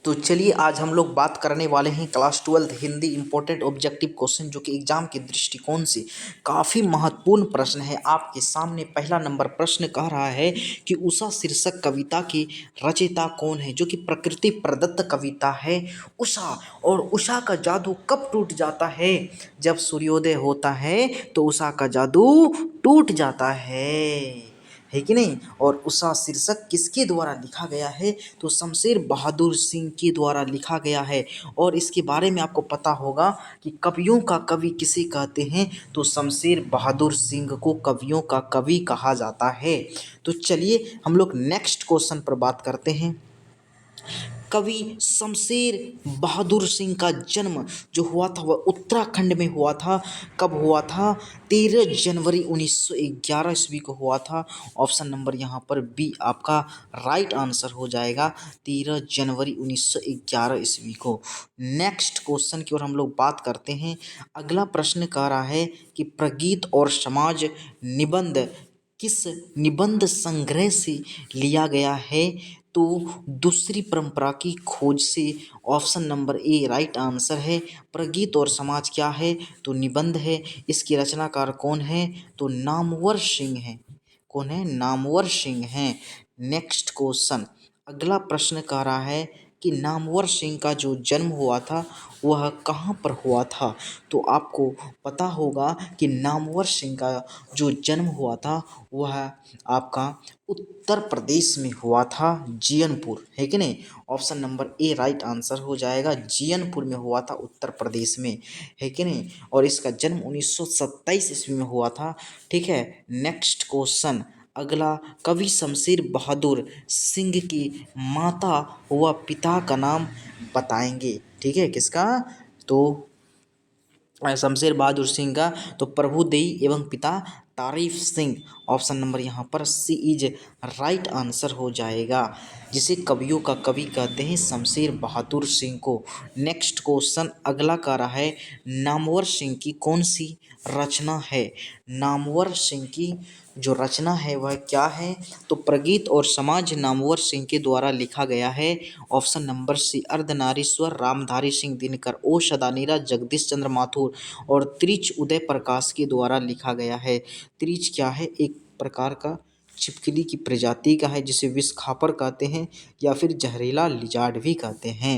तो चलिए आज हम लोग बात करने वाले हैं class 12 Hindi important objective question जो कि एग्जाम के दृष्टिकोण से काफ़ी महत्वपूर्ण प्रश्न है। आपके सामने पहला नंबर प्रश्न कह रहा है कि उषा शीर्षक कविता की रचयिता कौन है, जो कि प्रकृति प्रदत्त कविता है उषा। और उषा का जादू कब टूट जाता है? जब सूर्योदय होता है तो उषा का जादू टूट जाता है कि नहीं। और उषा शीर्षक किसके द्वारा लिखा गया है? तो शमशेर बहादुर सिंह के द्वारा लिखा गया है। और इसके बारे में आपको पता होगा कि कवियों का कवि किसे कहते हैं? तो शमशेर बहादुर सिंह को कवियों का कवि कहा जाता है। तो चलिए हम लोग नेक्स्ट क्वेश्चन पर बात करते हैं। कवि शमशेर बहादुर सिंह का जन्म जो हुआ था वह उत्तराखंड में हुआ था। कब हुआ था? 13 जनवरी 1911 ईस्वी को हुआ था। ऑप्शन नंबर यहाँ पर बी आपका राइट आंसर हो जाएगा, 13 जनवरी 1911 ईस्वी को। नेक्स्ट क्वेश्चन की ओर हम लोग बात करते हैं। अगला प्रश्न कह रहा है कि प्रगीत और समाज निबंध किस निबंध संग्रह से लिया गया है? तो दूसरी परंपरा की खोज से। Option number A right answer है। प्रगीत और समाज क्या है? तो निबंध है। इसके रचनाकार कौन है? तो नामवर सिंह है। कौन है? नामवर सिंह है। नेक्स्ट क्वेश्चन, अगला प्रश्न कह रहा है कि नामवर सिंह का जो जन्म हुआ था वह कहाँ पर हुआ था? तो आपको पता होगा कि नामवर सिंह का जो जन्म हुआ था वह आपका उत्तर प्रदेश में हुआ था, जीयनपुर, है कि नहीं। Option number A right answer हो जाएगा, जीयनपुर में हुआ था उत्तर प्रदेश में, है कि नहीं। और इसका जन्म 1927 ईस्वी में हुआ था। ठीक है। नेक्स्ट क्वेश्चन, अगला, कवि शमशेर बहादुर सिंह की माता व पिता का नाम बताएंगे। ठीक है, किसका? तो शमशेर बहादुर सिंह का तो प्रभुदेई एवं पिता तारीफ सिंह। ऑप्शन नंबर यहाँ पर सी इज राइट आंसर हो जाएगा, जिसे कवियों का कवि कहते हैं शमशेर बहादुर सिंह को। नेक्स्ट क्वेश्चन अगला कह रहा है नामवर सिंह की कौन सी रचना है? नामवर सिंह की जो रचना है वह क्या है? तो प्रगीत और समाज नामवर सिंह के द्वारा लिखा गया है। Option number C Ardhanarishwar, Ramdhari Singh Dinkar, O Sadanira, Jagdish Chandra Mathur और त्रिच उदय प्रकाश के द्वारा लिखा गया है। त्रिच क्या है? एक प्रकार का छिपकली की प्रजाति का है जिसे विष खापर कहते हैं या फिर जहरीला लिजार्ड भी कहते हैं।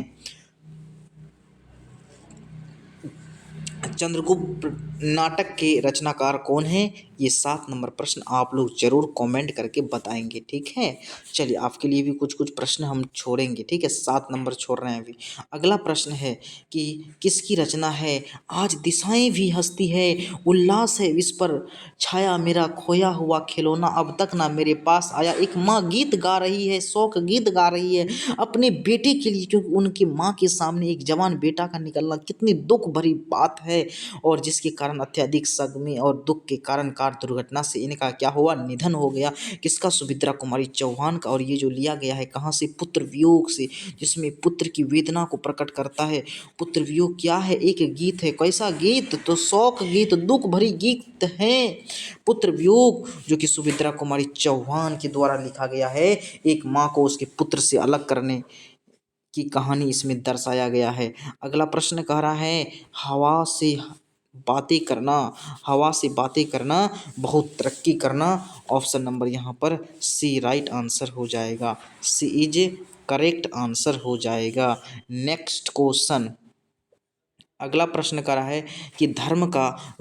चंद्रगुप्त नाटक के रचनाकार कौन है? ये 7 नंबर प्रश्न आप लोग जरूर कमेंट करके बताएंगे। ठीक है। चलिए आपके लिए भी कुछ कुछ प्रश्न हम छोड़ेंगे। ठीक है, 7 नंबर छोड़ रहे हैं अभी। अगला प्रश्न है कि किसकी रचना है? आज दिशाएं भी हंसती है, उल्लास है इस पर छाया, मेरा खोया हुआ खिलौना अब तक ना मेरे पास आया। एक माँ गीत गा रही है, शोक गीत गा रही है अपने बेटे के लिए, क्योंकि उनकी माँ के सामने एक जवान बेटा का निकलना कितनी दुख भरी बात है, और जिसके कारण अत्यधिक सदमे और दुख के कारण कार दुर्घटना से इनका क्या हुआ? निधन हो गया। किसका? सुभद्रा कुमारी चौहान का। और ये जो लिया गया है कहाँ से? पुत्र वियोग से, जिसमें पुत्र की वेदना को प्रकट करता है। पुत्र वियोग क्या है? एक गीत है। कैसा गीत? तो शोक गीत, दुख भरी गीत है पुत्र वियोग, जो कि सुभद्रा कुमारी चौहान के द्वारा लिखा गया है। एक माँ को उसके पुत्र से अलग करने की कहानी इसमें दर्शाया गया है। अगला प्रश्न कह रहा है हवा से बातें करना, हवा से बातें करना, बहुत तरक्की करना। ऑप्शन नंबर यहाँ पर सी राइट आंसर हो जाएगा, सी इज करेक्ट आंसर हो जाएगा। नेक्स्ट क्वेश्चन, अगला प्रश्न करा है कि धर्म का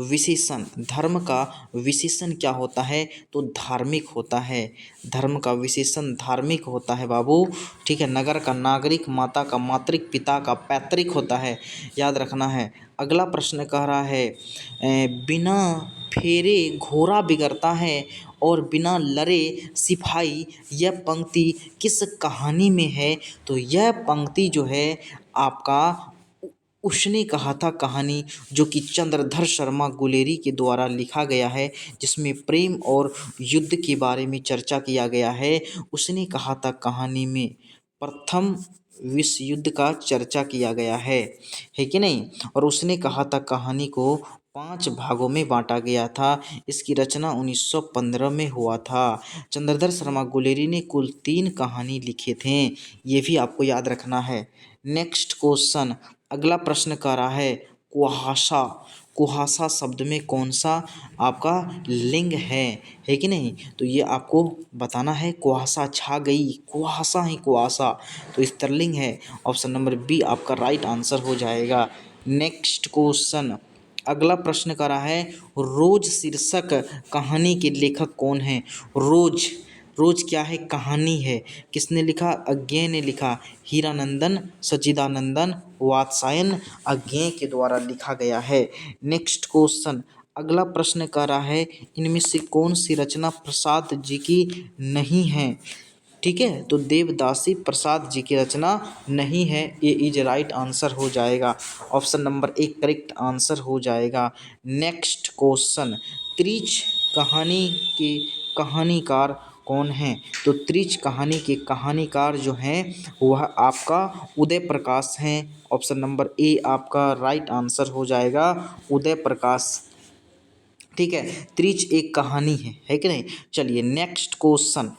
विशेषण क्या होता है? तो धार्मिक होता है। धर्म का विशेषण धार्मिक होता है बाबू। ठीक है। नगर का नागरिक, माता का मातृक, पिता का पैतृक होता है, याद रखना है। अगला प्रश्न कह रहा है बिना फेरे घोड़ा बिगड़ता है और बिना लड़े सिपाही, यह पंक्ति किस कहानी में है? तो यह पंक्ति जो है आपका उसने कहा था कहानी, जो कि चंद्रधर शर्मा गुलेरी के द्वारा लिखा गया है, जिसमें प्रेम और युद्ध के बारे में चर्चा किया गया है। उसने कहा था कहानी में प्रथम विश्व युद्ध का चर्चा किया गया है कि नहीं। और उसने कहा था कहानी को 5 भागों में बांटा गया था। इसकी रचना 1915 में हुआ था। चंद्रधर शर्मा गुलेरी ने कुल 3 कहानी लिखे थे। ये भी आपको याद रखना है। नेक्स्ट क्वेश्चन, अगला प्रश्न कह रहा है कुहासा। कुहासा शब्द में कौन सा आपका लिंग है कि नहीं? तो ये आपको बताना है। कुहासा छा गई, कुहासा ही कुहासा, तो स्त्रीलिंग है। ऑप्शन नंबर बी आपका राइट आंसर हो जाएगा। नेक्स्ट क्वेश्चन, अगला प्रश्न करा है रोज शीर्षक कहानी के लेखक कौन है? रोज, रोज क्या है? कहानी है। किसने लिखा? अज्ञेय ने लिखा। हीरानंदन, सच्चिदानंदन, वात्स्यायन अज्ञेय के द्वारा लिखा गया है। नेक्स्ट क्वेश्चन, अगला प्रश्न कह रहा है इनमें से कौन सी रचना प्रसाद जी की नहीं है? ठीक है, तो देवदासी प्रसाद जी की रचना नहीं है। ये इज राइट आंसर हो जाएगा। ऑप्शन नंबर एक करेक्ट आंसर हो जाएगा। नेक्स्ट क्वेश्चन, त्रिच कहानी के कहानीकार कौन हैं? तो त्रिच कहानी के कहानीकार जो हैं वह आपका उदय प्रकाश हैं। ऑप्शन नंबर ए आपका राइट आंसर हो जाएगा, उदय प्रकाश। ठीक है, त्रिच एक कहानी है कि नहीं? चलिए नेक्स्ट क्वेश्चन,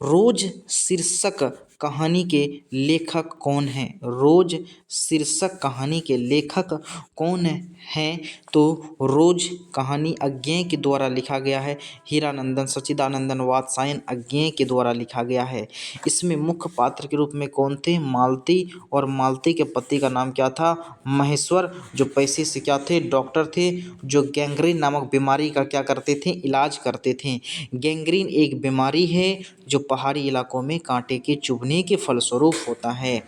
रोज शीर्षक कहानी के लेखक कौन हैं? रोज शीर्षक कहानी के लेखक कौन हैं? तो रोज कहानी अज्ञेय के द्वारा लिखा गया है। हीरानंदन, सच्चिदानंदन, वात्स्यायन अज्ञेय के द्वारा लिखा गया है। इसमें मुख्य पात्र के रूप में कौन थे? मालती, और मालती के पति का नाम क्या था? महेश्वर, जो पैसे से क्या थे? डॉक्टर थे, जो गैंग्रीन नामक बीमारी का क्या करते थे? इलाज करते थे। गैंग्रीन एक बीमारी है जो पहाड़ी इलाकों में कांटे के चुभने के फलस्वरूप होता है।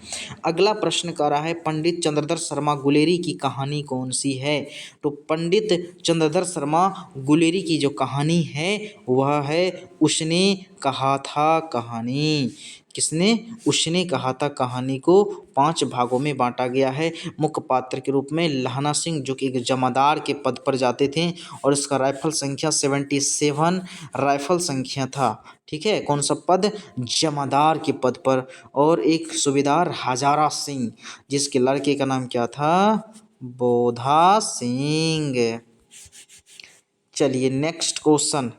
अगला प्रश्न कह रहा है पंडित चंद्रधर शर्मा गुलेरी की कहानी कौन सी है? तो पंडित चंद्रधर शर्मा गुलेरी की जो कहानी है वह है उसने कहा था कहानी। किसने? उसने कहा था कहानी को 5 भागों में बांटा गया है। मुख्य पात्र के रूप में लहना सिंह, जो कि एक जमादार के पद पर जाते थे, और इसका राइफल संख्या 77 राइफल संख्या था। ठीक है, कौन सा पद? जमादार के पद पर। और एक सूबेदार हजारा सिंह, जिसके लड़के का नाम क्या था? बोधा सिंह। चलिए नेक्स्ट क्वेश्चन,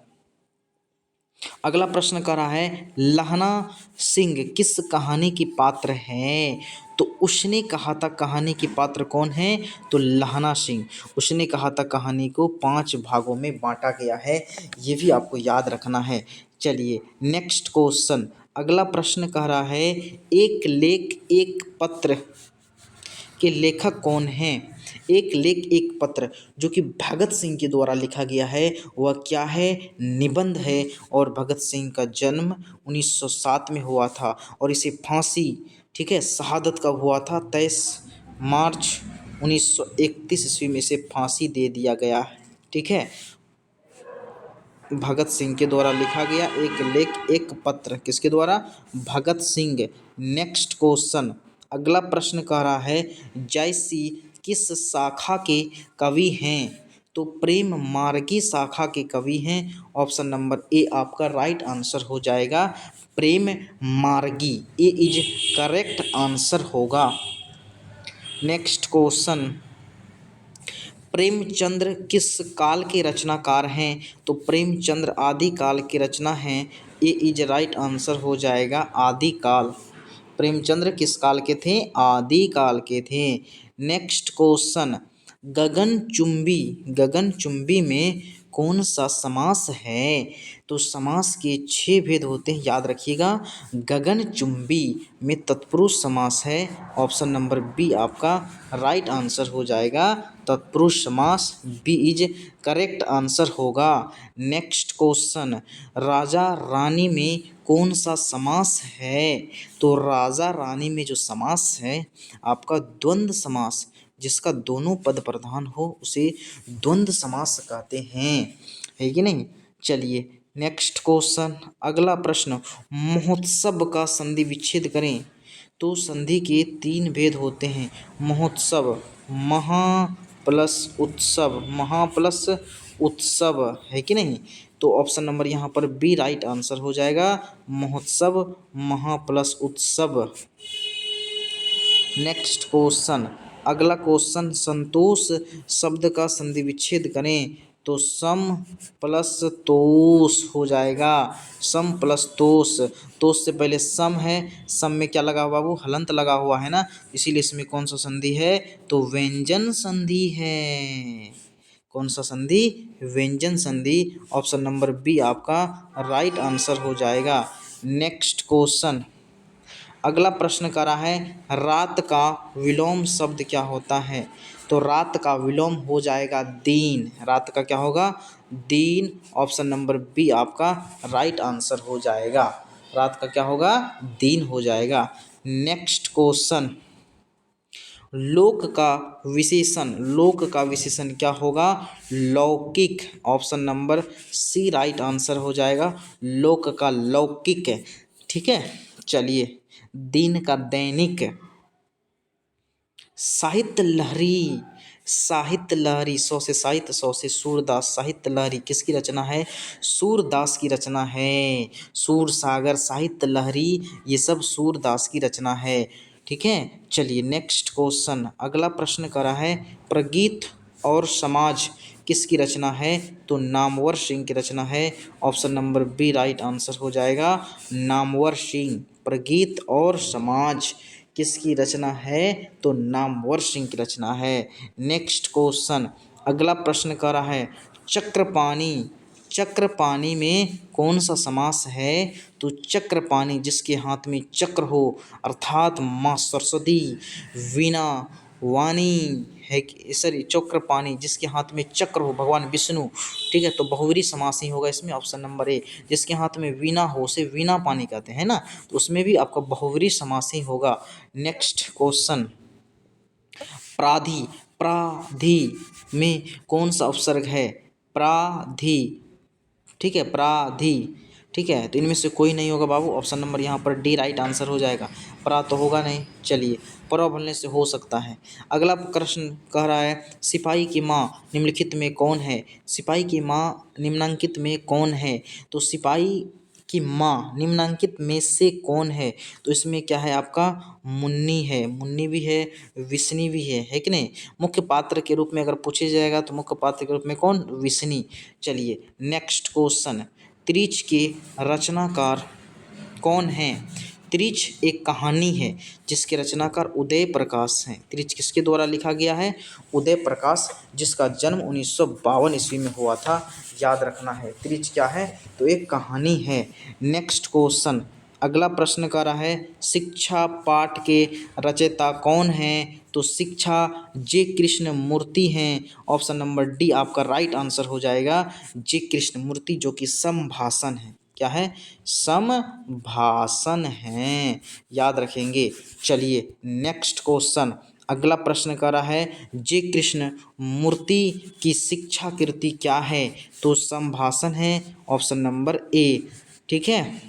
अगला प्रश्न कर रहा है लहना सिंह किस कहानी की पात्र हैं? तो उसने कहा था कहानी की पात्र कौन है? तो लहना सिंह। उसने कहा था कहानी को 5 भागों में बांटा गया है। ये भी आपको याद रखना है। चलिए नेक्स्ट क्वेश्चन, अगला प्रश्न कह रहा है एक लेख एक पत्र के लेखक कौन हैं? एक लेख एक पत्र जो कि भगत सिंह के द्वारा लिखा गया है वह क्या है? निबंध है। और भगत सिंह का जन्म 1907 में हुआ था, और इसे फांसी, ठीक है, शहादत कब हुआ था? 23 मार्च 1931 ईस्वी में इसे फांसी दे दिया गया। ठीक है, भगत सिंह के द्वारा लिखा गया एक लेख एक पत्र, किसके द्वारा? भगत सिंह। नेक्स्ट क्वेश्चन, अगला प्रश्न कह रहा है जयसी किस शाखा के कवि हैं? तो प्रेम मार्गी शाखा के कवि हैं। ऑप्शन नंबर ए आपका राइट आंसर हो जाएगा, प्रेम मार्गी। ए इज करेक्ट आंसर होगा। नेक्स्ट क्वेश्चन, प्रेमचंद्र किस काल के रचनाकार हैं? तो प्रेमचंद्र आदि काल के रचना हैं। ये इज राइट आंसर हो जाएगा, आदि काल। प्रेमचंद्र किस काल के थे? आदि काल के थे। नेक्स्ट क्वेश्चन, गगनचुंबी, गगनचुंबी में कौन सा समास है? तो समास के 6 भेद होते हैं, याद रखिएगा। गगनचुंबी में तत्पुरुष समास है। ऑप्शन नंबर बी आपका राइट आंसर हो जाएगा, तत्पुरुष समास। बी इज करेक्ट आंसर होगा। नेक्स्ट क्वेश्चन, राजा रानी में कौन सा समास है? तो राजा रानी में जो समास है आपका द्वंद्व समास, जिसका दोनों पद प्रधान हो उसे द्वंद्व समास कहते हैं, है कि नहीं? चलिए नेक्स्ट क्वेश्चन, अगला प्रश्न, महोत्सव का संधि विच्छेद करें। तो संधि के 3 भेद होते हैं। महोत्सव, महा प्लस उत्सव, महा प्लस उत्सव, है कि नहीं? तो ऑप्शन नंबर यहाँ पर बी राइट आंसर हो जाएगा, महोत्सव महा प्लस उत्सव। नेक्स्ट क्वेश्चन, अगला क्वेश्चन, संतोष शब्द का संधि विच्छेद करें तो सम प्लस तोष हो जाएगा। सम प्लस तोष, तोष से पहले सम है, सम में क्या लगा हुआ बाबू, हलंत लगा हुआ है ना, इसीलिए इसमें कौन सा संधि है, तो व्यंजन संधि है। कौन सा संधि, व्यंजन संधि। ऑप्शन नंबर बी आपका राइट आंसर हो जाएगा। नेक्स्ट क्वेश्चन, अगला प्रश्न करा है, रात का विलोम शब्द क्या होता है, तो रात का विलोम हो जाएगा दीन। रात का क्या होगा, दीन। ऑप्शन नंबर बी आपका राइट आंसर हो जाएगा। रात का क्या होगा, दीन हो जाएगा। नेक्स्ट क्वेश्चन, लोक का विशेषण, लोक का विशेषण क्या होगा, लौकिक। Option number C right answer हो जाएगा, लोक का लौकिक। ठीक है, चलिए, दिन का दैनिक। साहित्य लहरी, साहित्य लहरी, सौ से साहित्य, सौ से सूरदास। साहित्य लहरी किसकी रचना है, सूरदास की रचना है। सूर सागर, साहित्य लहरी, ये सब सूरदास की रचना है। ठीक है, चलिए नेक्स्ट क्वेश्चन, अगला प्रश्न करा है, प्रगीत और समाज किसकी रचना है, तो नामवर सिंह की रचना है। Option number B right answer हो जाएगा, नामवर सिंह। प्रगीत और समाज किसकी रचना है, तो नामवर सिंह की रचना है। नेक्स्ट क्वेश्चन, अगला प्रश्न कर रहा है, चक्रपाणी, चक्रपाणी में कौन सा समास है, तो चक्रपाणी जिसके हाथ में चक्र हो, अर्थात माँ सरस्वती, वीणा, वाणी है, सॉरी चक्रपाणी जिसके हाथ में चक्र हो, भगवान विष्णु। ठीक है, तो बहुव्रीहि समास ही होगा इसमें। ऑप्शन नंबर ए, जिसके हाथ में वीणा हो, उसे वीणा पानी कहते हैं ना, तो उसमें भी आपका बहुव्रीहि समास ही होगा। नेक्स्ट क्वेश्चन, प्राधि, प्राधि में कौन सा उपसर्ग है, प्राधि। ठीक है, प्राधि। ठीक है, तो इनमें से कोई नहीं होगा बाबू, ऑप्शन नंबर यहाँ पर डी राइट आंसर हो जाएगा। प्रा तो होगा नहीं। चलिए, प्र बोलने से हो सकता है। अगला प्रश्न कह रहा है, सिपाही की माँ निम्नलिखित में कौन है, सिपाही की माँ निम्नांकित में कौन है, तो सिपाही कि माँ निम्नांकित में से कौन है, तो इसमें क्या है आपका, मुन्नी है। मुन्नी भी है, विष्णी भी है कि नहीं। मुख्य पात्र के रूप में अगर पूछे जाएगा तो मुख्य पात्र के रूप में कौन, विष्णी। चलिए नेक्स्ट क्वेश्चन, त्रिच के रचनाकार कौन है, त्रिच एक कहानी है जिसके रचनाकार उदय प्रकाश हैं। त्रिच किसके द्वारा लिखा गया है, उदय प्रकाश, जिसका जन्म 1952 ईस्वी में हुआ था, याद रखना है। त्रिच क्या है, तो एक कहानी है। नेक्स्ट क्वेश्चन, अगला प्रश्न कर रहा है, शिक्षा पाठ के रचयिता कौन हैं, तो शिक्षा जे कृष्ण मूर्ति हैं। ऑप्शन नंबर डी आपका राइट आंसर हो जाएगा, जे कृष्ण मूर्ति, जो कि समभाषण है। क्या है, समभाषण है, याद रखेंगे। चलिए नेक्स्ट क्वेश्चन, अगला प्रश्न कर रहा है, जे कृष्ण मूर्ति की शिक्षा कृति क्या है, तो समभाषण है। Option number A. ठीक है,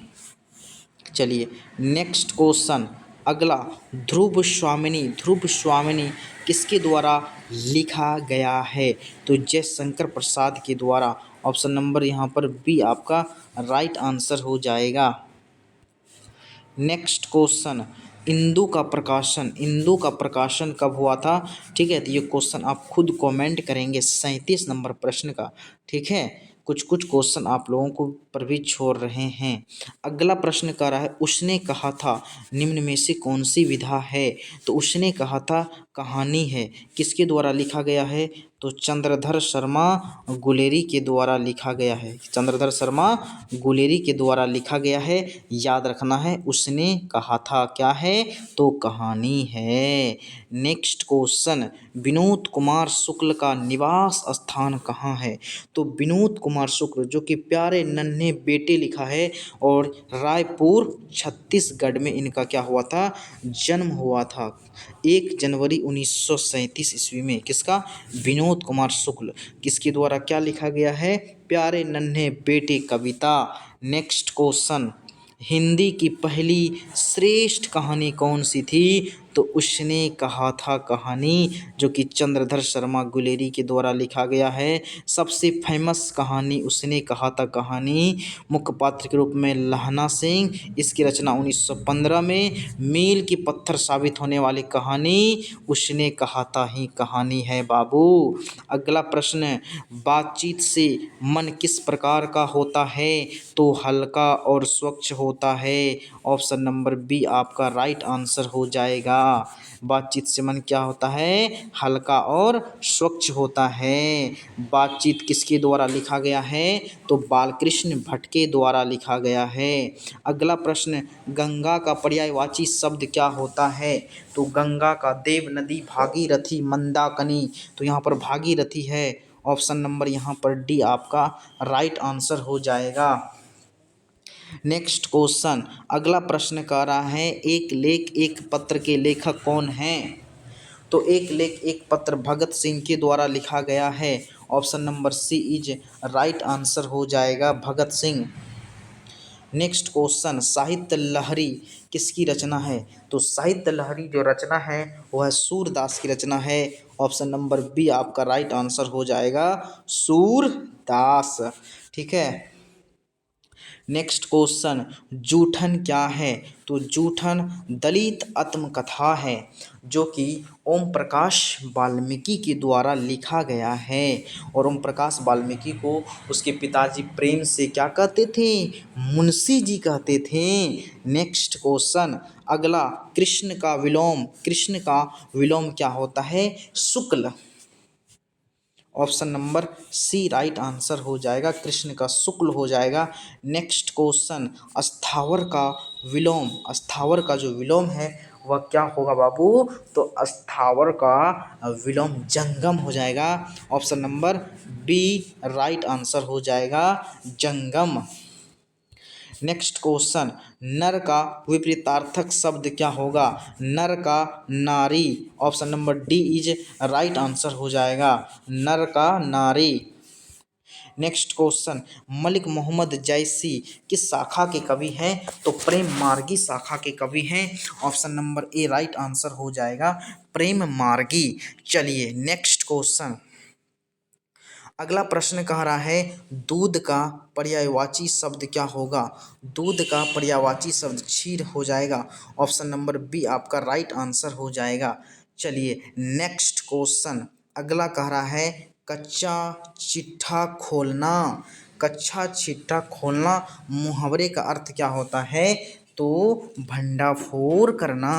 चलिए नेक्स्ट क्वेश्चन, अगला, ध्रुव स्वामिनी, ध्रुव स्वामिनी किसके द्वारा लिखा गया है, तो जयशंकर प्रसाद के द्वारा। ऑप्शन नंबर यहाँ पर बी आपका राइट आंसर हो जाएगा। नेक्स्ट क्वेश्चन, इंदु का प्रकाशन, इंदु का प्रकाशन कब हुआ था। ठीक है, तो ये क्वेश्चन आप खुद कमेंट करेंगे 37 नंबर प्रश्न का। ठीक है, कुछ कुछ क्वेश्चन आप लोगों को पर भी छोड़ रहे हैं। अगला प्रश्न कर रहा है, उसने कहा था निम्न में से कौन सी विधा है, तो उसने कहा था कहानी है, किसके द्वारा लिखा गया है, तो चंद्रधर शर्मा गुलेरी के द्वारा लिखा गया है। चंद्रधर शर्मा गुलेरी के द्वारा लिखा गया है, याद रखना है। उसने कहा था क्या है, तो कहानी है। नेक्स्ट क्वेश्चन, विनोद कुमार शुक्ल का निवास स्थान कहाँ है, तो विनोद कुमार शुक्ल जो कि प्यारे नन्हे बेटे लिखा है, और रायपुर छत्तीसगढ़ में इनका क्या हुआ था, जन्म हुआ था 1 जनवरी 1937 ईस्वी में। किसका, विनोद कुमार शुक्ल, किसके द्वारा क्या लिखा गया है, प्यारे नन्हे बेटे कविता। नेक्स्ट क्वेश्चन, हिंदी की पहली श्रेष्ठ कहानी कौन सी थी, तो उसने कहा था कहानी, जो कि चंद्रधर शर्मा गुलेरी के द्वारा लिखा गया है। सबसे फेमस कहानी उसने कहा था कहानी, मुख्य पात्र के रूप में लहना सिंह, इसकी रचना 1915 में। मील की पत्थर साबित होने वाली कहानी उसने कहा था ही कहानी है बाबू। अगला प्रश्न, बातचीत से मन किस प्रकार का होता है? तो हल्का और स्वच्छ होता है। ऑप्शन नंबर बी आपका राइट आंसर हो जाएगा। बातचीत से मन क्या होता है? हल्का और स्वच्छ होता है। बातचीत किसके द्वारा लिखा गया है? तो बालकृष्ण भट्ट के द्वारा लिखा गया है। अगला प्रश्न, गंगा का पर्यायवाची शब्द क्या होता है? तो गंगा का देव नदी, भागीरथी, मंदाकिनी। तो यहाँ पर भागीरथी है। ऑप्शन नंबर यहाँ पर डी आपका राइट आंसर हो जाएगा। नेक्स्ट क्वेश्चन, अगला प्रश्न कह रहा है, एक लेख एक पत्र के लेखक कौन हैं? तो एक लेख एक पत्र भगत सिंह के द्वारा लिखा गया है। Option number C is right answer हो जाएगा, भगत सिंह। नेक्स्ट क्वेश्चन, साहित्य लहरी किसकी रचना है? तो साहित्य लहरी जो रचना है वह सूरदास की रचना है। ऑप्शन नंबर बी आपका राइट आंसर हो जाएगा, सूरदास। ठीक है। नेक्स्ट क्वेश्चन, जूठन क्या है? तो जूठन दलित आत्मकथा है, जो कि ओम प्रकाश वाल्मीकि के द्वारा लिखा गया है। और ओम प्रकाश वाल्मीकि को उसके पिताजी प्रेम से क्या कहते थे? मुंशी जी कहते थे। नेक्स्ट क्वेश्चन, अगला, कृष्ण का विलोम क्या होता है? शुक्ल। Option number C right answer हो जाएगा, कृष्ण का शुक्ल हो जाएगा। नेक्स्ट क्वेश्चन, स्थावर का जो विलोम है वह क्या होगा बाबू? तो स्थावर का विलोम जंगम हो जाएगा। Option number B right answer हो जाएगा, जंगम। नेक्स्ट क्वेश्चन, नर का विपरीतार्थक शब्द क्या होगा? नर का नारी। Option number D is right answer हो जाएगा, नर का नारी। नेक्स्ट क्वेश्चन, मलिक मोहम्मद जैसी किस शाखा के कवि हैं? तो प्रेम मार्गी शाखा के कवि हैं। Option number A right answer हो जाएगा, प्रेम मार्गी। चलिए नेक्स्ट क्वेश्चन, अगला प्रश्न कह रहा है, दूध का पर्यायवाची शब्द क्या होगा? दूध का पर्यायवाची शब्द क्षीर हो जाएगा। ऑप्शन नंबर बी आपका राइट आंसर हो जाएगा। चलिए नेक्स्ट क्वेश्चन, अगला कह रहा है, कच्चा चिट्ठा खोलना। कच्चा चिट्ठा खोलना मुहावरे का अर्थ क्या होता है? तो भंडाफोड़ करना।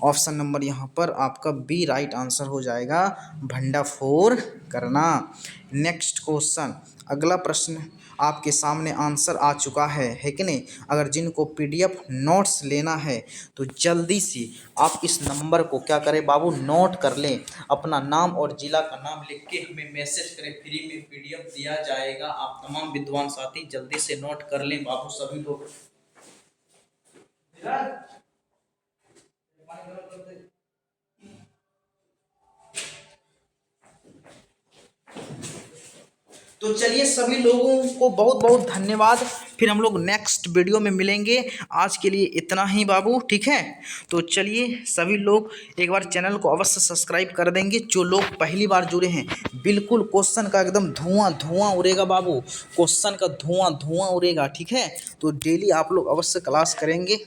ऑप्शन नंबर यहाँ पर आपका बी राइट आंसर हो जाएगा, भंडाफोड़ करना। नेक्स्ट क्वेश्चन, अगला प्रश्न आपके सामने आंसर आ चुका है कि नहीं? अगर जिनको पीडीएफ नोट्स लेना है तो जल्दी से आप इस नंबर को क्या करें बाबू, नोट कर लें। अपना नाम और जिला का नाम लिख के हमें मैसेज करें, फ्री में पीडीएफ दिया जाएगा। आप तमाम विद्वान साथी जल्दी से नोट कर लें बाबू, सभी लोग। तो चलिए सभी लोगों को बहुत बहुत धन्यवाद। फिर हम लोग नेक्स्ट वीडियो में मिलेंगे। आज के लिए इतना ही बाबू, ठीक है? तो चलिए सभी लोग एक बार चैनल को अवश्य सब्सक्राइब कर देंगे। जो लोग पहली बार जुड़े हैं, बिल्कुल क्वेश्चन का एकदम धुआं धुआं उड़ेगा बाबू, क्वेश्चन का धुआं धुआं उड़ेगा, ठीक है? तो डेली आप लोग अवश्य क्लास करेंगे।